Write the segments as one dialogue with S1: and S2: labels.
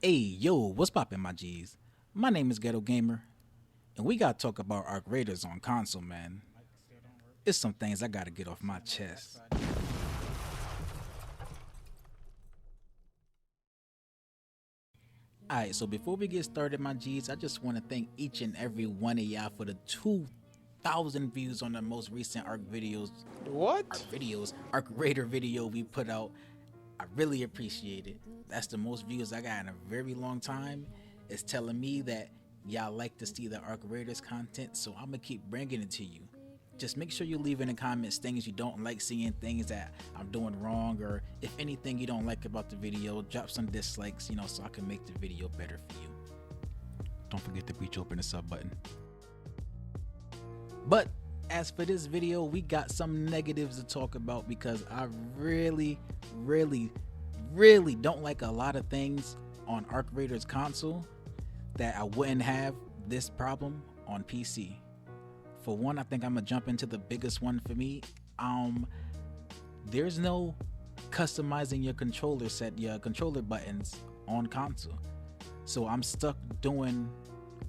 S1: Hey, yo, what's poppin', my G's? My name is Ghetto Gamer, and we gotta talk about Arc Raiders on console, man. It's some things I gotta get off my chest. Alright, so before we get started, my G's, I just want to thank each and every one of y'all for the 2,000 views on the most recent
S2: What?
S1: Arc Raider video we put out. I really appreciate it. That's the most views I got in a very long time. It's telling me that y'all like to see the Arc Raiders content, so I'm gonna keep bringing it to you. Just make sure you leave in the comments things you don't like seeing, things that I'm doing wrong, or if anything you don't like about the video, drop some dislikes, so I can make the video better for you. Don't forget to reach open the sub button. But as for this video, we got some negatives to talk about because I really don't like a lot of things on Arc Raiders console that I wouldn't have this problem on PC. For one, I think I'm gonna jump into the biggest one for me. There's no customizing your controller buttons on console. So I'm stuck doing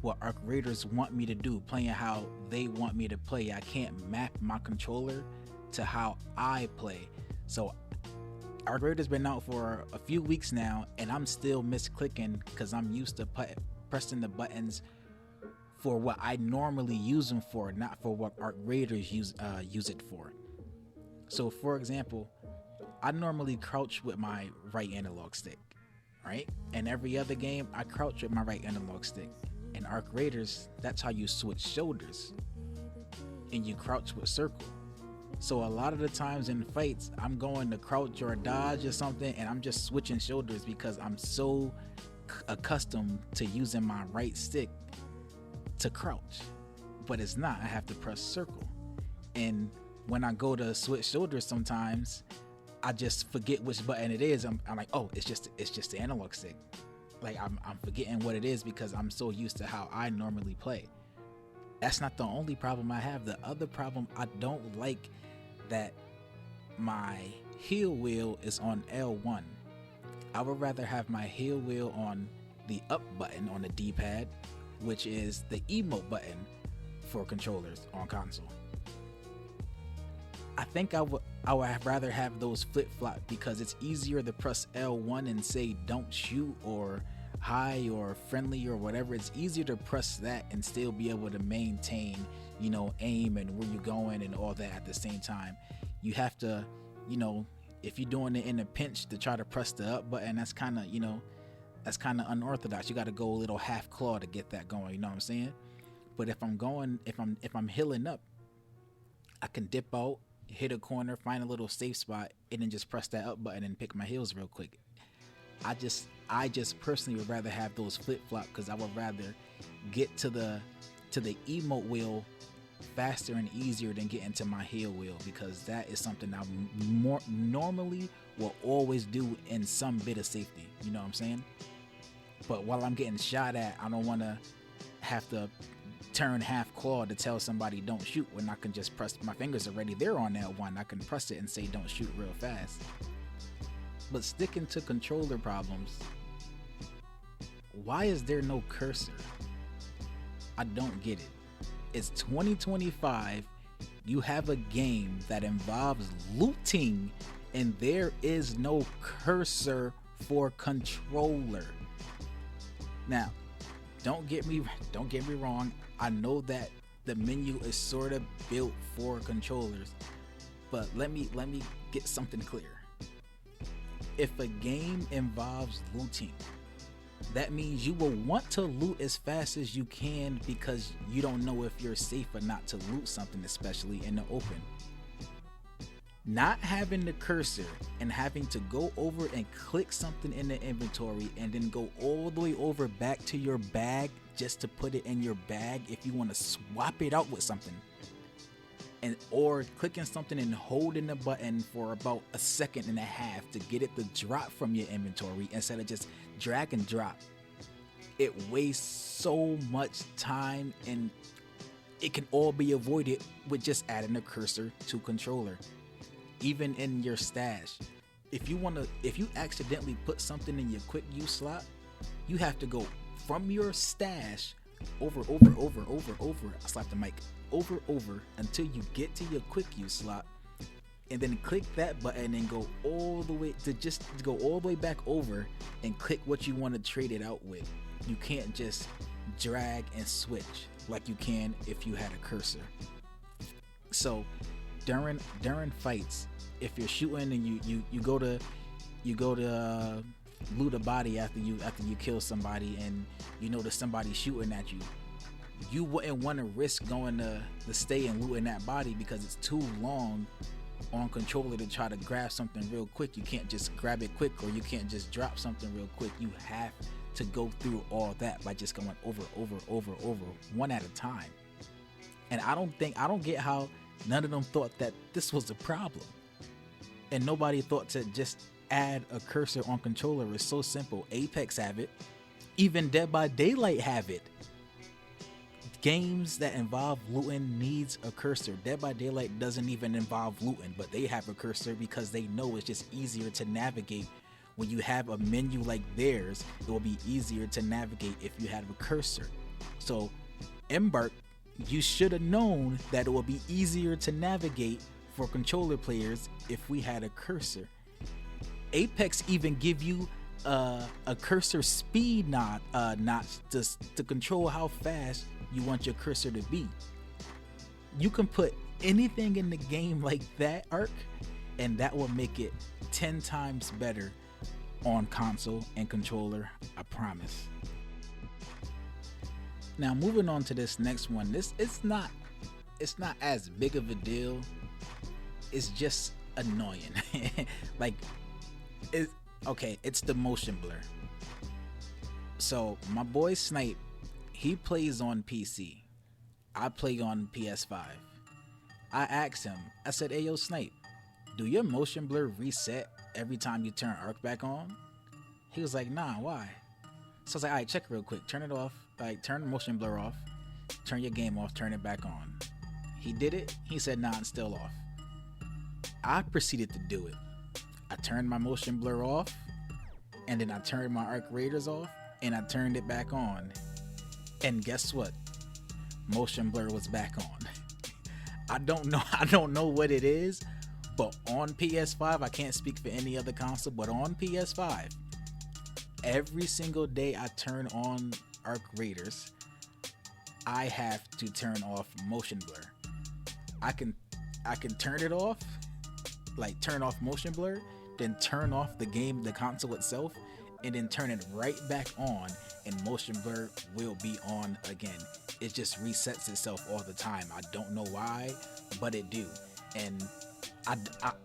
S1: what Arc Raiders want me to do, playing how they want me to play. I can't map my controller to how I play. So Arc Raiders been out for a few weeks now, and I'm still misclicking because I'm used to pressing the buttons for what I normally use them for, not for what Arc Raiders use it for. So for example, I normally crouch with my right analog stick, right? And every other game, I crouch with my right analog stick. In Arc Raiders, that's how you switch shoulders, and you crouch with circle. So a lot of the times in fights, I'm going to crouch or dodge or something, and I'm just switching shoulders because I'm so accustomed to using my right stick to crouch. But it's not. I have to press circle. And when I go to switch shoulders sometimes, I just forget which button it is. I'm like, oh, it's just the analog stick. Like I'm forgetting what it is because I'm so used to how I normally play. That's not the only problem I have. The other problem, I don't like that my heel wheel is on L1. I would rather have my heel wheel on the up button on the D-pad, which is the emote button for controllers on console. I think I would rather have those flip-flop because it's easier to press L1 and say don't shoot or hi or friendly or whatever. It's easier to press that and still be able to maintain, aim and where you're going and all that at the same time. You have to, if you're doing it in a pinch to try to press the up button, that's kind of unorthodox. You got to go a little half claw to get that going, you know what I'm saying? But if I'm healing up, I can dip out, hit a corner, find a little safe spot, and then just press that up button and pick my heels real quick. I just personally would rather have those flip-flop because I would rather get to the emote wheel faster and easier than getting to my heel wheel, because that is something I normally will always do in some bit of safety, you know what I'm saying? But while I'm getting shot at, I don't want to have to turn half claw to tell somebody don't shoot when I can just press. My fingers already there on that one. I can press it and say don't shoot real fast. But sticking to controller problems, why is there no cursor? I don't get it. It's 2025. You have a game that involves looting, and there is no cursor for controller. Now, don't get me wrong. I know that the menu is sort of built for controllers, but let me get something clear. If a game involves looting, that means you will want to loot as fast as you can because you don't know if you're safe or not to loot something, especially in the open. Not having the cursor and having to go over and click something in the inventory and then go all the way over back to your bag just to put it in your bag if you want to swap it out with something, and or clicking something and holding the button for about a second and a half to get it to drop from your inventory instead of just drag and drop. It wastes so much time, and it can all be avoided with just adding a cursor to controller. Even in your stash, if you accidentally put something in your quick use slot, You have to go from your stash over, I slapped the mic, over until you get to your quick use slot, and then click that button and go all the way back over and click what you want to trade it out with. You can't just drag and switch like you can if you had a cursor. So during fights, if you're shooting and you go to loot a body after you kill somebody and you notice somebody shooting at you, you wouldn't want to risk going to stay and looting that body because it's too long on controller to try to grab something real quick. You can't just grab it quick, or you can't just drop something real quick. You have to go through all that by just going over one at a time. And I don't get how none of them thought that this was a problem, and nobody thought to just add a cursor on controller. It's so simple. Apex have it, even Dead by Daylight have it. Games that involve looting needs a cursor. Dead by Daylight doesn't even involve looting, but they have a cursor because they know it's just easier to navigate. When you have a menu like theirs, it will be easier to navigate if you have a cursor. So Embark, you should have known that it will be easier to navigate for controller players if we had a cursor. Apex even give you a cursor speed notch to control how fast you want your cursor to be. You can put anything in the game like that, Arc, and that will make it 10 times better on console and controller, I promise. Now moving on to this next one, it's not as big of a deal. It's just annoying. It's the motion blur. So my boy Snipe, he plays on PC. I play on PS5. I asked him, I said, hey yo Snipe, do your motion blur reset every time you turn Arc back on? He was like, nah, why? So I was like, alright, check it real quick. Turn it off. Like, turn the motion blur off. Turn your game off. Turn it back on. He did it. He said, nah, it's still off. I proceeded to do it. I turned my motion blur off, and then I turned my Arc Raiders off, and I turned it back on. And guess what? Motion blur was back on. I don't know what it is, but on PS5, I can't speak for any other console, but on PS5, every single day I turn on Arc Raiders, I have to turn off motion blur. I can turn it off, like turn off motion blur, then turn off the console itself, and then turn it right back on, and motion blur will be on again. It just resets itself all the time. I don't know why, but it do. And I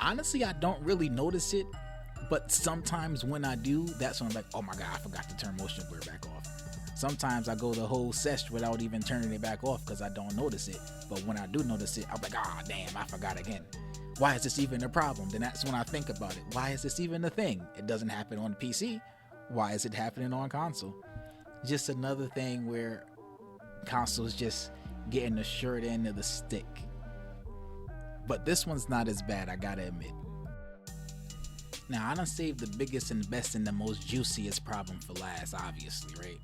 S1: honestly, I don't really notice it, but sometimes when I do, that's when I'm like, oh my god, I forgot to turn motion blur back off. Sometimes I go the whole session without even turning it back off because I don't notice it. But when I do notice it, I'm like, ah, damn, I forgot again. Why is this even a problem? Then that's when I think about it. Why is this even a thing? It doesn't happen on PC. Why is it happening on console? Just another thing where consoles just getting the short end of the stick. But this one's not as bad, I gotta admit. Now, I done saved the biggest and best and the most juiciest problem for last, obviously, right?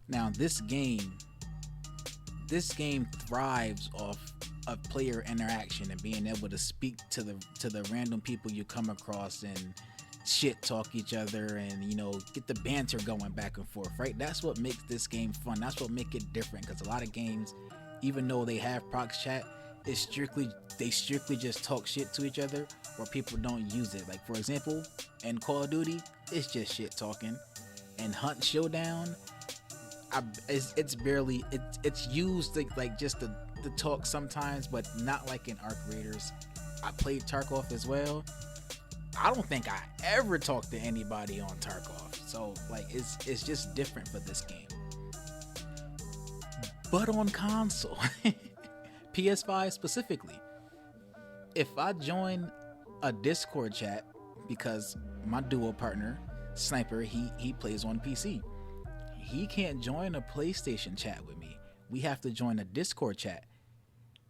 S1: Now, this game thrives off of player interaction and being able to speak to the random people you come across and shit talk each other and, you know, get the banter going back and forth, right? That's what makes this game fun. That's what makes it different, because a lot of games, even though they have Prox chat, they strictly just talk shit to each other, or people don't use it. Like, for example, in Call of Duty, it's just shit talking. And Hunt Showdown, it's used to, like, just to talk sometimes, but not like in Arc Raiders. I played Tarkov as well. I don't think I ever talked to anybody on Tarkov. So, like, it's just different for this game. But on console, PS5 specifically, if I join a Discord chat, because my duo partner, Sniper, he plays on PC. He can't join a PlayStation chat with me. We have to join a Discord chat.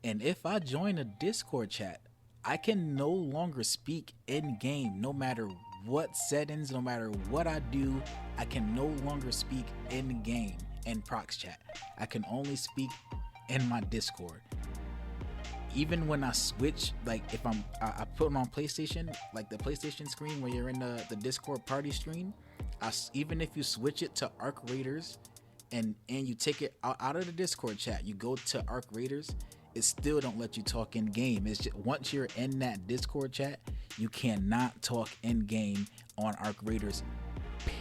S1: And if I join a Discord chat, I can no longer speak in game no matter what settings, no matter what I do, I can no longer speak in game in Prox chat. I can only speak in my Discord. Even when I switch, like if I put them on PlayStation, like the PlayStation screen where you're in the Discord party screen, even if you switch it to Arc Raiders and you take it out of the Discord chat, you go to Arc Raiders, it still don't let you talk in game. It's just once you're in that Discord chat, you cannot talk in game on Arc Raiders,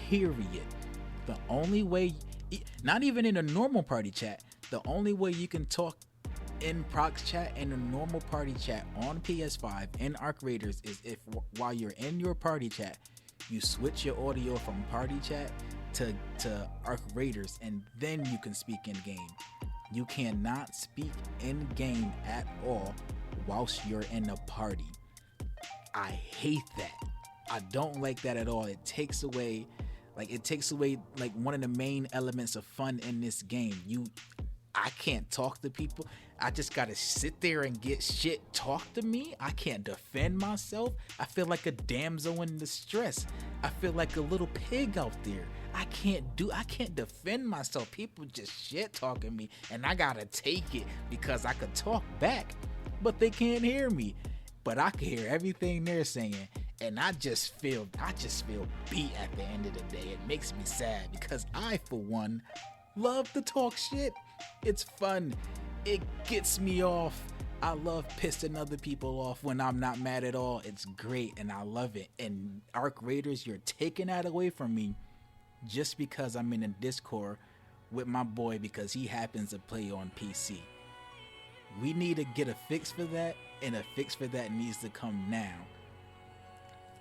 S1: period. The only way, not even in a normal party chat, the only way you can talk in Prox chat and a normal party chat on PS5 in Arc Raiders is if while you're in your party chat, you switch your audio from party chat to Arc Raiders, and then you can speak in game. You cannot speak in game at all whilst you're in a party. I hate that. I don't like that at all. It takes away like one of the main elements of fun in this game. I can't talk to people. I just gotta sit there and get shit talk to me. I can't defend myself. I feel like a damsel in distress. I feel like a little pig out there. I can't defend myself. People just shit talking me, and I gotta take it because I could talk back, but they can't hear me. But I can hear everything they're saying, and I just feel beat at the end of the day. It makes me sad because I, for one, love to talk shit. It's fun. It gets me off. I love pissing other people off when I'm not mad at all. It's great, and I love it. And Arc Raiders, you're taking that away from me just because I'm in a Discord with my boy because he happens to play on PC. We need to get a fix for that, and a fix for that needs to come now.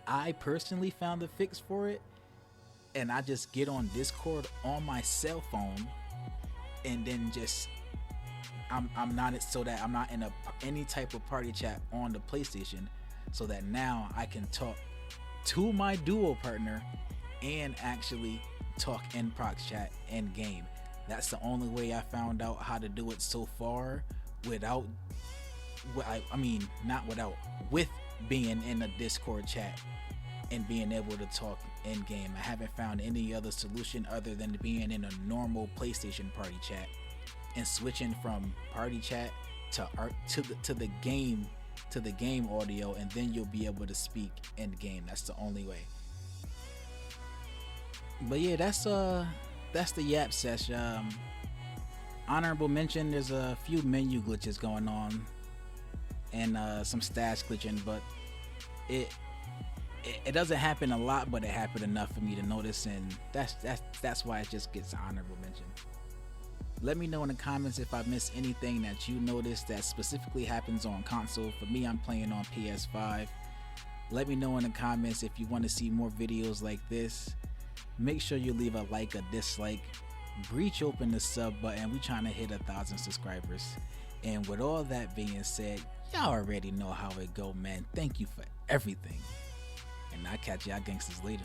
S1: I personally found a fix for it, and I just get on Discord on my cell phone, and then just I'm not in any type of party chat on the PlayStation, so that now I can talk to my duo partner and actually talk in Prox chat in game. That's the only way I found out how to do it so far with being in a Discord chat and being able to talk in game. I haven't found any other solution other than being in a normal PlayStation party chat and switching from party chat to the game audio, and then you'll be able to speak in game. That's the only way. But yeah, that's the Yap Sesh. Honorable mention, there's a few menu glitches going on and some stats glitching, but it doesn't happen a lot, but it happened enough for me to notice, and that's why it just gets an honorable mention. Let me know in the comments if I missed anything that you noticed that specifically happens on console. For me, I'm playing on PS5. Let me know in the comments if you want to see more videos like this. Make sure you leave a like, a dislike. Breach open the sub button. We trying to hit 1,000 subscribers. And with all that being said, y'all already know how it go, man. Thank you for everything. And I'll catch y'all gangsters later.